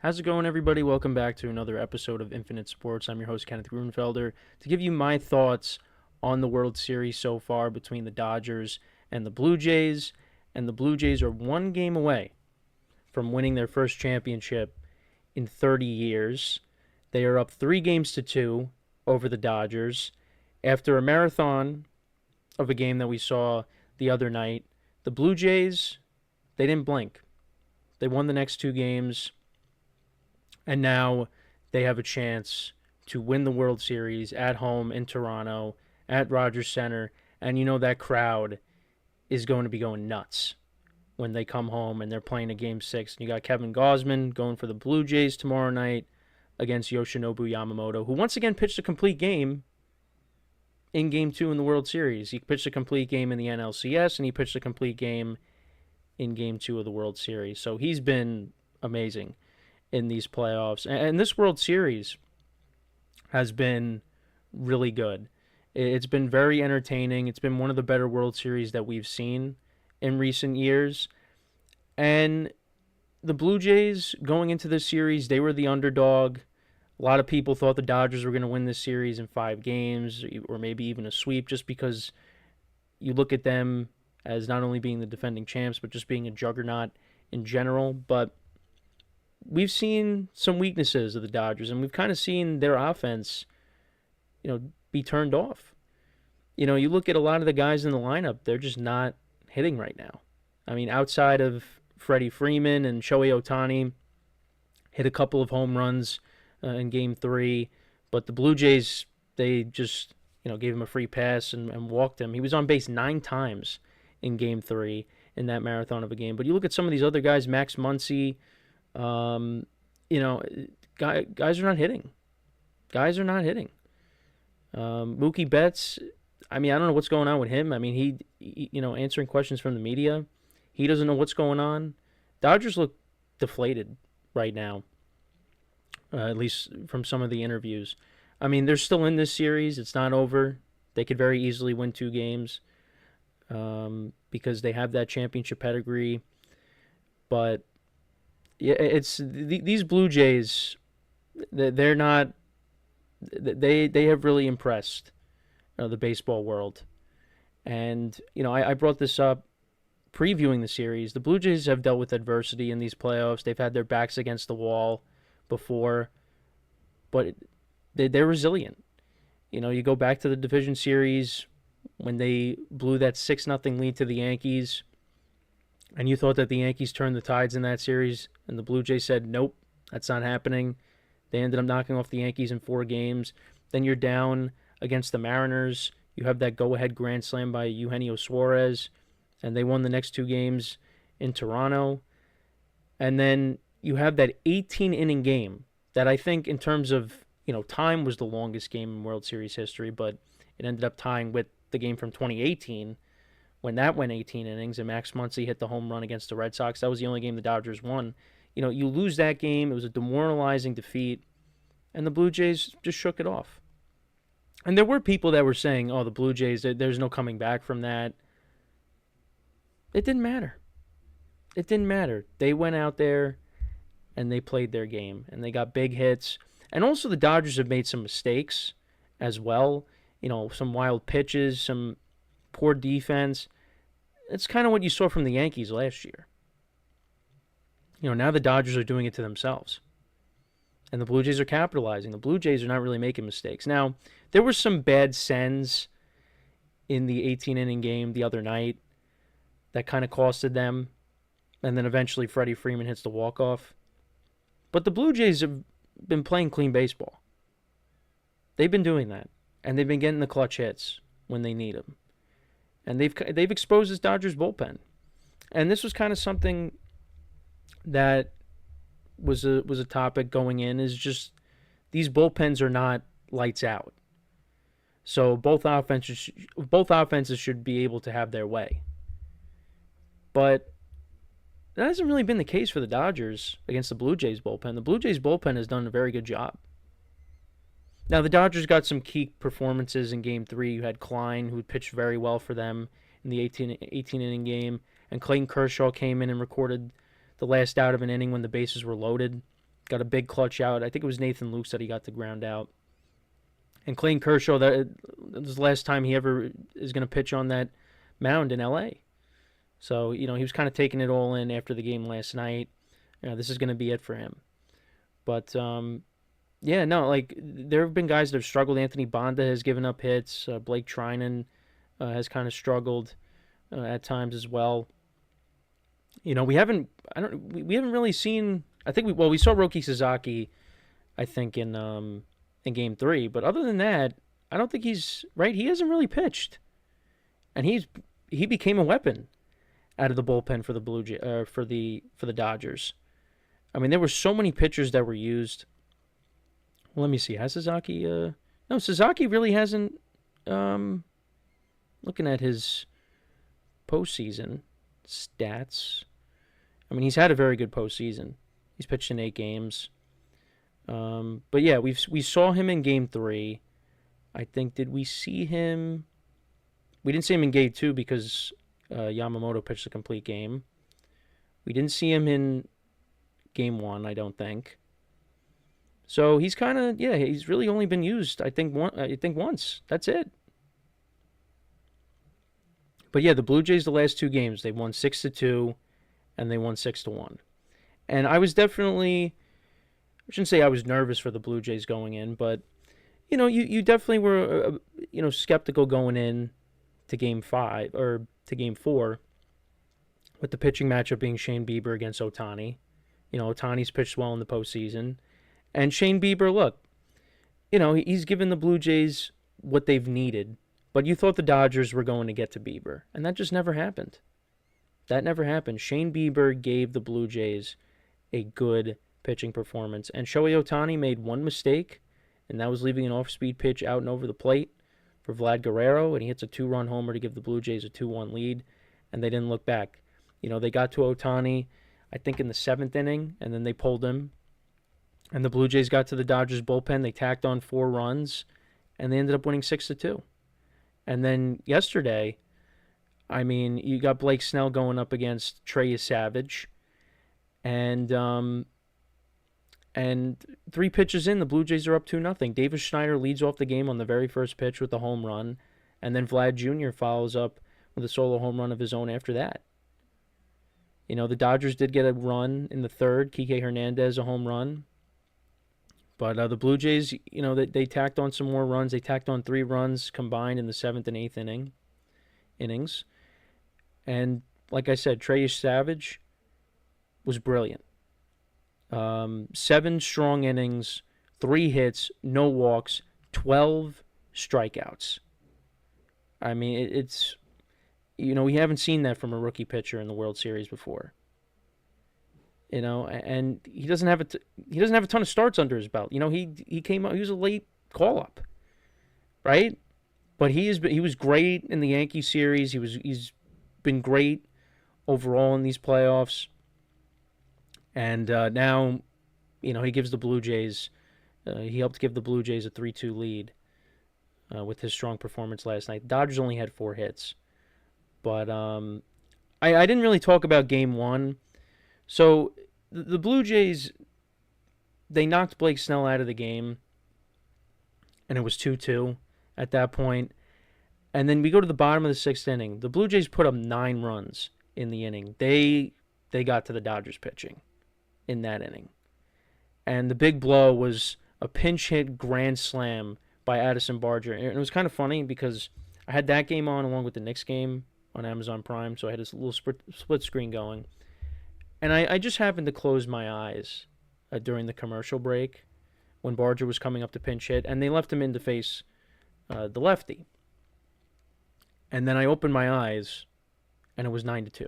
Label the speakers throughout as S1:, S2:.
S1: How's it going, everybody? Welcome back to another episode of Infinite Sports. I'm your host, Kenneth Grunfelder, to give you my thoughts on the World Series so far between the Dodgers and the Blue Jays. And the Blue Jays are one game away from winning their first championship in 30 years. They are up 3 games to 2 over the Dodgers. After a marathon of a game that we saw the other night, the Blue Jays, they didn't blink. They won the next 2 games. And now they have a chance to win the World Series at home in Toronto, at Rogers Center. And you know that crowd is going to be going nuts when they come home and they're playing a Game 6. And you got Kevin Gausman going for the Blue Jays tomorrow night against Yoshinobu Yamamoto, who once again pitched a complete game in Game 2 in the World Series. He pitched a complete game in the NLCS, and he pitched a complete game in Game 2 of the World Series. So he's been amazing in these playoffs. And this World Series has been really good. It's been very entertaining. It's been one of the better World Series that we've seen in recent years. And the Blue Jays, going into this series, they were the underdog. A lot of people thought the Dodgers were going to win this series in 5 games, or maybe even a sweep, just because you look at them as not only being the defending champs, but just being a juggernaut in general. But we've seen some weaknesses of the Dodgers, and we've kind of seen their offense, be turned off. You look at a lot of the guys in the lineup, they're just not hitting right now. I mean, outside of Freddie Freeman and Shohei Ohtani, hit a couple of home runs in Game 3, but the Blue Jays, they just, gave him a free pass and walked him. He was on base 9 times in Game 3 in that marathon of a game. But you look at some of these other guys, Max Muncy, guys are not hitting. Guys are not hitting. Mookie Betts, I don't know what's going on with him. He answering questions from the media, he doesn't know what's going on. Dodgers look deflated right now, at least from some of the interviews. They're still in this series. It's not over. They could very easily win 2 games because they have that championship pedigree. But yeah, it's these Blue Jays. They're not. They have really impressed the baseball world, and I brought this up previewing the series. The Blue Jays have dealt with adversity in these playoffs. They've had their backs against the wall before, but they're resilient. You go back to the division series when they blew that 6-0 lead to the Yankees. And you thought that the Yankees turned the tides in that series, and the Blue Jays said, nope, that's not happening. They ended up knocking off the Yankees in 4 games. Then you're down against the Mariners. You have that go-ahead grand slam by Eugenio Suarez, and they won the next 2 games in Toronto. And then you have that 18-inning game that I think in terms of, time was the longest game in World Series history, but it ended up tying with the game from 2018, when that went 18 innings and Max Muncy hit the home run against the Red Sox. That was the only game the Dodgers won. You lose that game. It was a demoralizing defeat, and the Blue Jays just shook it off. And there were people that were saying, the Blue Jays, there's no coming back from that. It didn't matter. It didn't matter. They went out there and they played their game, and they got big hits. And also the Dodgers have made some mistakes as well. Some wild pitches, some poor defense. It's kind of what you saw from the Yankees last year. Now the Dodgers are doing it to themselves. And the Blue Jays are capitalizing. The Blue Jays are not really making mistakes. Now, there were some bad sends in the 18-inning game the other night that kind of costed them. And then eventually Freddie Freeman hits the walk-off. But the Blue Jays have been playing clean baseball. They've been doing that. And they've been getting the clutch hits when they need them. And they've exposed this Dodgers bullpen. And this was kind of something that was a topic going in, is just these bullpens are not lights out. So both offenses should be able to have their way. But that hasn't really been the case for the Dodgers against the Blue Jays bullpen. The Blue Jays bullpen has done a very good job. Now, the Dodgers got some key performances in Game 3. You had Klein, who pitched very well for them in the 18-inning game, and Clayton Kershaw came in and recorded the last out of an inning when the bases were loaded. got a big clutch out. I think it was Nathan Lukes that he got the ground out. And Clayton Kershaw, that was the last time he ever is going to pitch on that mound in L.A. So, he was kind of taking it all in after the game last night. This is going to be it for him. But, yeah, no, like, there have been guys that have struggled. Anthony Bonda has given up hits. Blake Trinan has kind of struggled at times as well. We haven't really seen. I think we saw Roki Sasaki, I think in Game 3, but other than that, I don't think he's right. He hasn't really pitched, and he became a weapon out of the bullpen for the for the Dodgers. I mean, there were so many pitchers that were used. Well, let me see. Has Sasaki? No, Sasaki really hasn't. Looking at his postseason stats, I mean, he's had a very good postseason. He's pitched in 8 games. But yeah, we saw him in Game 3. I think, did we see him? We didn't see him in Game 2 because Yamamoto pitched a complete game. We didn't see him in Game 1, I don't think. So he's kind of, he's really only been used, I think once. That's it. But yeah, the Blue Jays, the last 2 games, they won 6-2, and they won 6-1. And I was definitely, I shouldn't say I was nervous for the Blue Jays going in, but you definitely were skeptical going in to Game 5 or to Game 4, with the pitching matchup being Shane Bieber against Ohtani. Ohtani's pitched well in the postseason, and Shane Bieber, look, he's given the Blue Jays what they've needed. But you thought the Dodgers were going to get to Bieber, and that just never happened. That never happened. Shane Bieber gave the Blue Jays a good pitching performance, and Shohei Ohtani made one mistake, and that was leaving an off-speed pitch out and over the plate for Vlad Guerrero, and he hits a 2-run homer to give the Blue Jays a 2-1 lead, and they didn't look back. They got to Ohtani, I think, in the 7th inning, and then they pulled him, and the Blue Jays got to the Dodgers bullpen. They tacked on 4 runs, and they ended up winning 6-2. And then yesterday, I mean, you got Blake Snell going up against Trey Savage, and 3 pitches in, the Blue Jays are up 2-0. Davis Schneider leads off the game on the very first pitch with a home run, and then Vlad Jr. follows up with a solo home run of his own after that. The Dodgers did get a run in the 3rd. Kike Hernandez, a home run. But the Blue Jays, they tacked on some more runs. They tacked on 3 runs combined in the 7th and 8th innings. And like I said, Trey Savage was brilliant. 7 strong innings, 3 hits, no walks, 12 strikeouts. I mean, it's, we haven't seen that from a rookie pitcher in the World Series before. And he doesn't have a ton of starts under his belt. He came out, he was a late call up, right? But he was great in the Yankee series. He's been great overall in these playoffs. And now, he gives the Blue Jays. He helped give the Blue Jays a 3-2 lead with his strong performance last night. Dodgers only had 4 hits, but I didn't really talk about Game 1. So the Blue Jays, they knocked Blake Snell out of the game, and it was 2-2 at that point. And then we go to the bottom of the 6th inning. The Blue Jays put up 9 runs in the inning. They got to the Dodgers pitching in that inning. And the big blow was a pinch hit grand slam by Addison Barger. And it was kind of funny because I had that game on along with the Knicks game on Amazon Prime, so I had this little split screen going. And I just happened to close my eyes during the commercial break when Barger was coming up to pinch hit, and they left him in to face the lefty. And then I opened my eyes, and it was 9-2.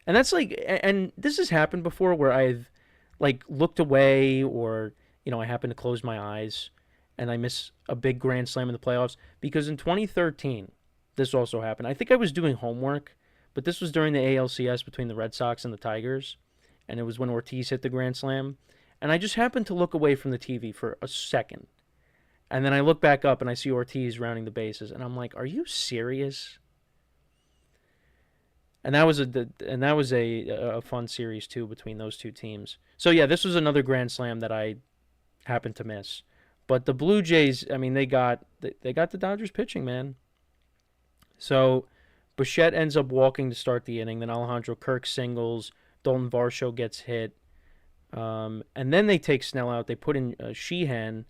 S1: And that's and this has happened before where I've looked away, or I happen to close my eyes, and I miss a big grand slam in the playoffs. Because in 2013, this also happened. I think I was doing homework. But this was during the ALCS between the Red Sox and the Tigers, and it was when Ortiz hit the grand slam. And I just happened to look away from the TV for a second. And then I look back up and I see Ortiz rounding the bases, and I'm like, are you serious? and that was a fun series too between those two teams. So yeah, this was another grand slam that I happened to miss. But the Blue Jays, I mean, they got the Dodgers pitching, man. So Bichette ends up walking to start the inning. Then Alejandro Kirk singles. Dalton Varsho gets hit. And then they take Snell out. They put in Sheehan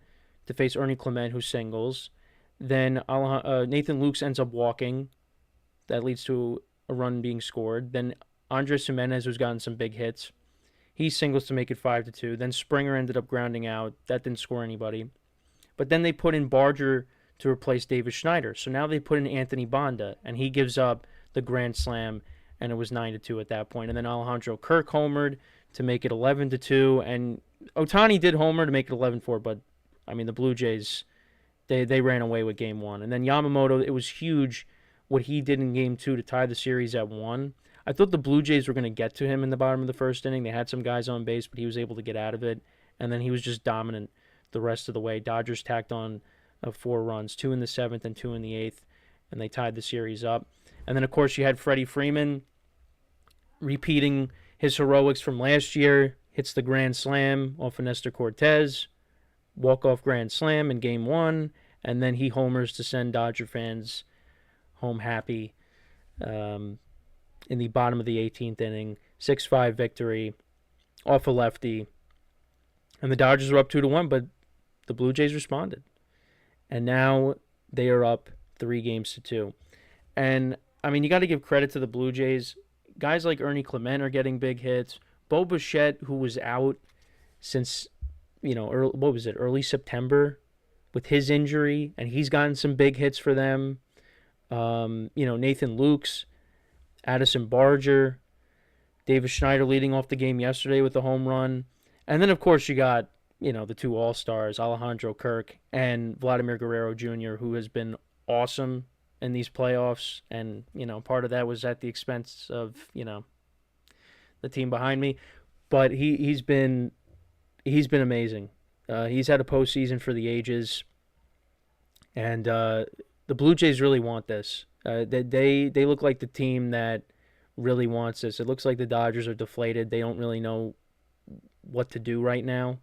S1: to face Ernie Clement, who singles. Then Nathan Lukes ends up walking. That leads to a run being scored. Then Andres Jimenez, who's gotten some big hits, he singles to make it 5-2. Then Springer ended up grounding out. That didn't score anybody. But then they put in Barger to replace David Schneider. So now they put in Anthony Banda, and he gives up the grand slam, and it was 9-2 at that point. And then Alejandro Kirk homered to make it 11-2, and Ohtani did homer to make it 11-4. But I mean, the Blue Jays, they ran away with Game 1. And then Yamamoto, it was huge what he did in Game 2 to tie the series at 1. I thought the Blue Jays were going to get to him in the bottom of the first inning. They had some guys on base, but he was able to get out of it. And then he was just dominant the rest of the way. Dodgers tacked on 4 runs, 2 in the 7th and 2 in the 8th, and they tied the series up. And then, of course, you had Freddie Freeman repeating his heroics from last year, hits the grand slam off of Nestor Cortez, walk-off grand slam in Game 1, and then he homers to send Dodger fans home happy in the bottom of the 18th inning. 6-5 victory off a lefty. And the Dodgers were up 2-1, but the Blue Jays responded. And now they are up 3-2. And, I mean, you got to give credit to the Blue Jays. Guys like Ernie Clement are getting big hits. Bo Bichette, who was out since, early September with his injury, and he's gotten some big hits for them. Nathan Lukes, Addison Barger, David Schneider leading off the game yesterday with a home run. And then, of course, you got, the 2 All-Stars, Alejandro Kirk and Vladimir Guerrero Jr., who has been awesome in these playoffs. And, part of that was at the expense of, the team behind me. But he's been amazing. He's had a postseason for the ages. And the Blue Jays really want this. They look like the team that really wants this. It looks like the Dodgers are deflated. They don't really know what to do right now.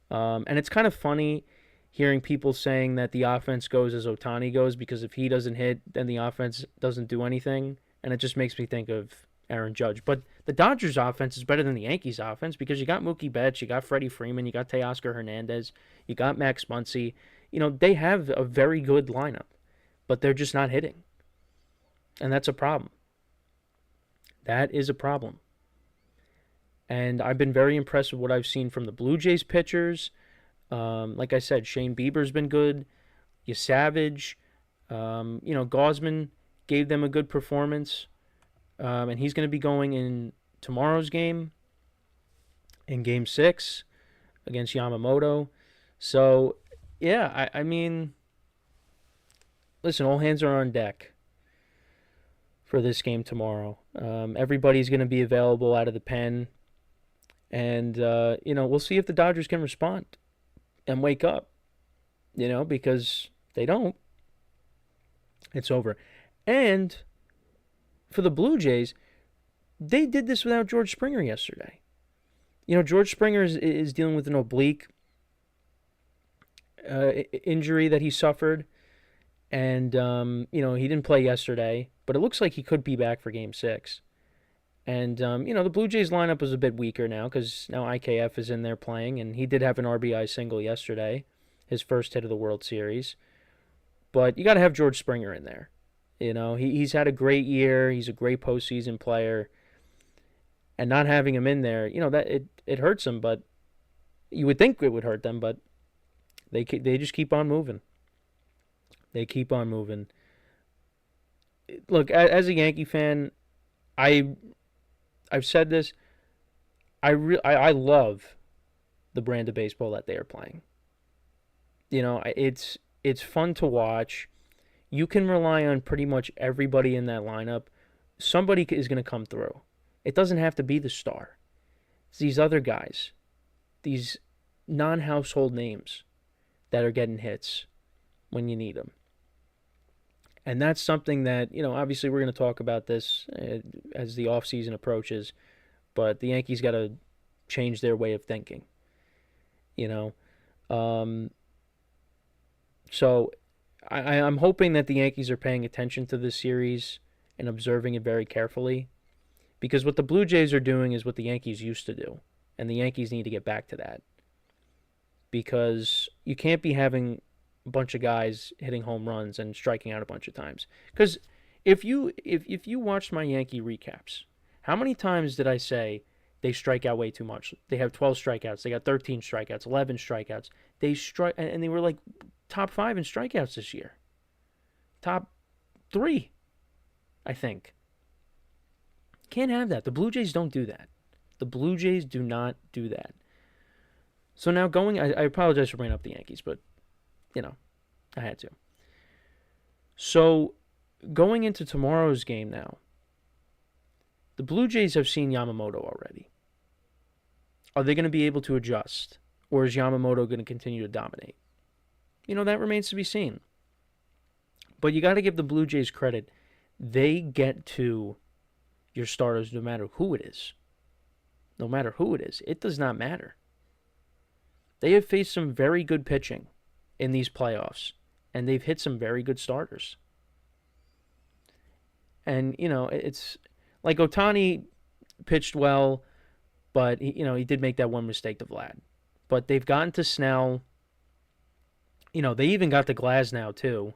S1: And it's kind of funny hearing people saying that the offense goes as Ohtani goes, because if he doesn't hit, then the offense doesn't do anything. And it just makes me think of Aaron Judge. But the Dodgers offense is better than the Yankees offense, because you got Mookie Betts, you got Freddie Freeman, you got Teoscar Hernandez, you got Max Muncy. They have a very good lineup, but they're just not hitting. And that's a problem. That is a problem. And I've been very impressed with what I've seen from the Blue Jays pitchers. Like I said, Shane Bieber's been good. Savage. Gausman gave them a good performance. And he's going to be going in tomorrow's game, in Game 6, against Yamamoto. So, yeah, I mean, listen, all hands are on deck for this game tomorrow. Everybody's going to be available out of the pen. And, we'll see if the Dodgers can respond and wake up, because they don't. It's over. And for the Blue Jays, they did this without George Springer yesterday. George Springer is dealing with an oblique injury that he suffered. And, he didn't play yesterday, but it looks like he could be back for Game 6. And, the Blue Jays lineup is a bit weaker now because now IKF is in there playing, and he did have an RBI single yesterday, his first hit of the World Series. But you got to have George Springer in there. He's had a great year. He's a great postseason player. And not having him in there, that it hurts him, but you would think it would hurt them, but they just keep on moving. They keep on moving. Look, as a Yankee fan, I've said this. I love the brand of baseball that they are playing. It's fun to watch. You can rely on pretty much everybody in that lineup. Somebody is going to come through. It doesn't have to be the star. It's these other guys, these non-household names that are getting hits when you need them. And that's something that, obviously we're going to talk about this as the offseason approaches, but the Yankees got to change their way of thinking, you know. Um, so I'm hoping that the Yankees are paying attention to this series and observing it very carefully, because what the Blue Jays are doing is what the Yankees used to do, and the Yankees need to get back to that, because you can't be having a bunch of guys hitting home runs and striking out a bunch of times. Because if you watched my Yankee recaps, how many times did I say they strike out way too much? They have 12 strikeouts. They got 13 strikeouts, 11 strikeouts. They strike, and they were like top 5 in strikeouts this year. Top 3, I think. Can't have that. The Blue Jays don't do that. The Blue Jays do not do that. So now I apologize for bringing up the Yankees, but, I had to. So going into tomorrow's game now, the Blue Jays have seen Yamamoto already. Are they going to be able to adjust? Or is Yamamoto going to continue to dominate? That remains to be seen. But you got to give the Blue Jays credit. They get to your starters no matter who it is. No matter who it is. It does not matter. They have faced some very good pitching in these playoffs, and they've hit some very good starters. And, it's like Ohtani pitched well, but, he did make that one mistake to Vlad. But they've gotten to Snell. They even got to Glasnow, too.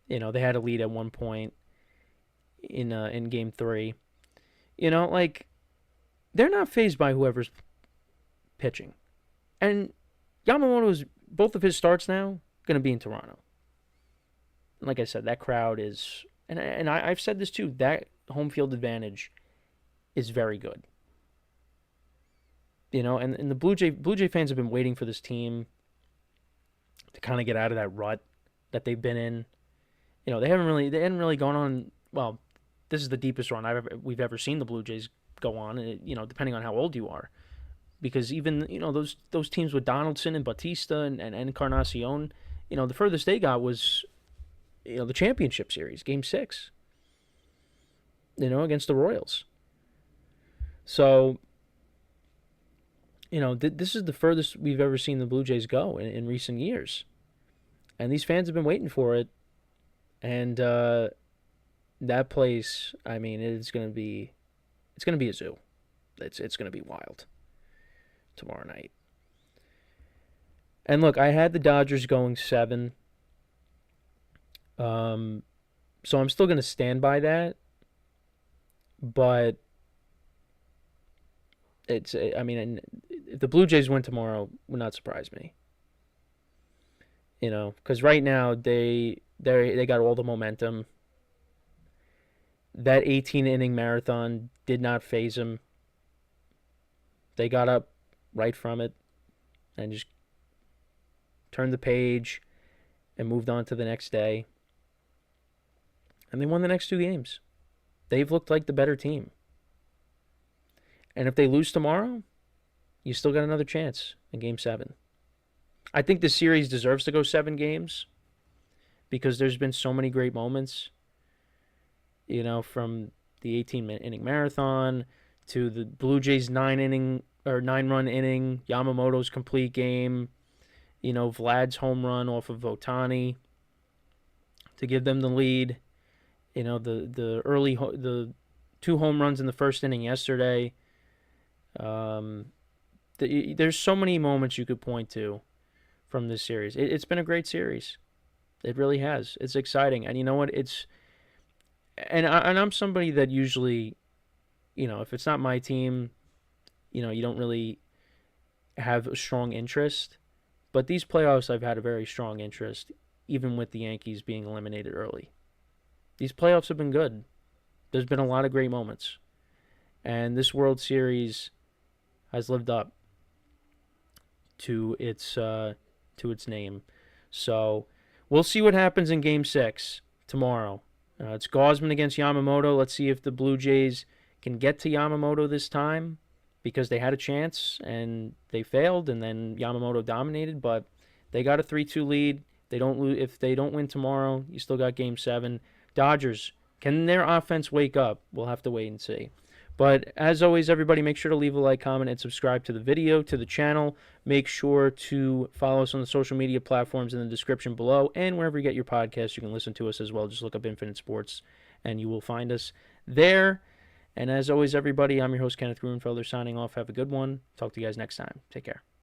S1: They had a lead at one point in Game 3. They're not fazed by whoever's pitching. And Yamamoto's, both of his starts now, going to be in Toronto. And like I said, that crowd is, and I've said this too, that home field advantage is very good. And the Blue Jay fans have been waiting for this team to kind of get out of that rut that they've been in. They hadn't really gone on, well, this is the deepest run we've ever seen the Blue Jays go on, depending on how old you are. Because even, those teams with Donaldson and Bautista and Encarnacion, the furthest they got was, the championship series, Game 6, against the Royals. So, this is the furthest we've ever seen the Blue Jays go in recent years. And these fans have been waiting for it. And that place, it's going to be a zoo. It's going to be wild tomorrow night. And look, I had the Dodgers going 7. So I'm still going to stand by that. But if the Blue Jays win tomorrow, would not surprise me. Because right now they got all the momentum. That 18-inning marathon did not faze them. They got up right from it and just turned the page and moved on to the next day. And they won the next 2 games. They've looked like the better team. And if they lose tomorrow, you still got another chance in Game 7. I think the series deserves to go 7 games because there's been so many great moments, from the 18-inning marathon to the Blue Jays 9-run inning, Yamamoto's complete game, Vlad's home run off of Ohtani to give them the lead, the 2 home runs in the first inning yesterday. There's so many moments you could point to from this series. It's been a great series. It really has. It's exciting. And you know what? I'm somebody that usually, if it's not my team, you don't really have a strong interest. But these playoffs, I've had a very strong interest, even with the Yankees being eliminated early. These playoffs have been good. There's been a lot of great moments. And this World Series has lived up to its name. So we'll see what happens in Game 6 tomorrow. It's Gausman against Yamamoto. Let's see if the Blue Jays can get to Yamamoto this time, because they had a chance and they failed, and then Yamamoto dominated, but they got a 3-2 lead. If If they don't win tomorrow, you still got Game 7. Dodgers, can their offense wake up? We'll have to wait and see. But as always, everybody, make sure to leave a like, comment, and subscribe to the video, to the channel. Make sure to follow us on the social media platforms in the description below. And wherever you get your podcasts, you can listen to us as well. Just look up Infinite Sports, and you will find us there. And as always, everybody, I'm your host, Kenneth Grunfelder, signing off. Have a good one. Talk to you guys next time. Take care.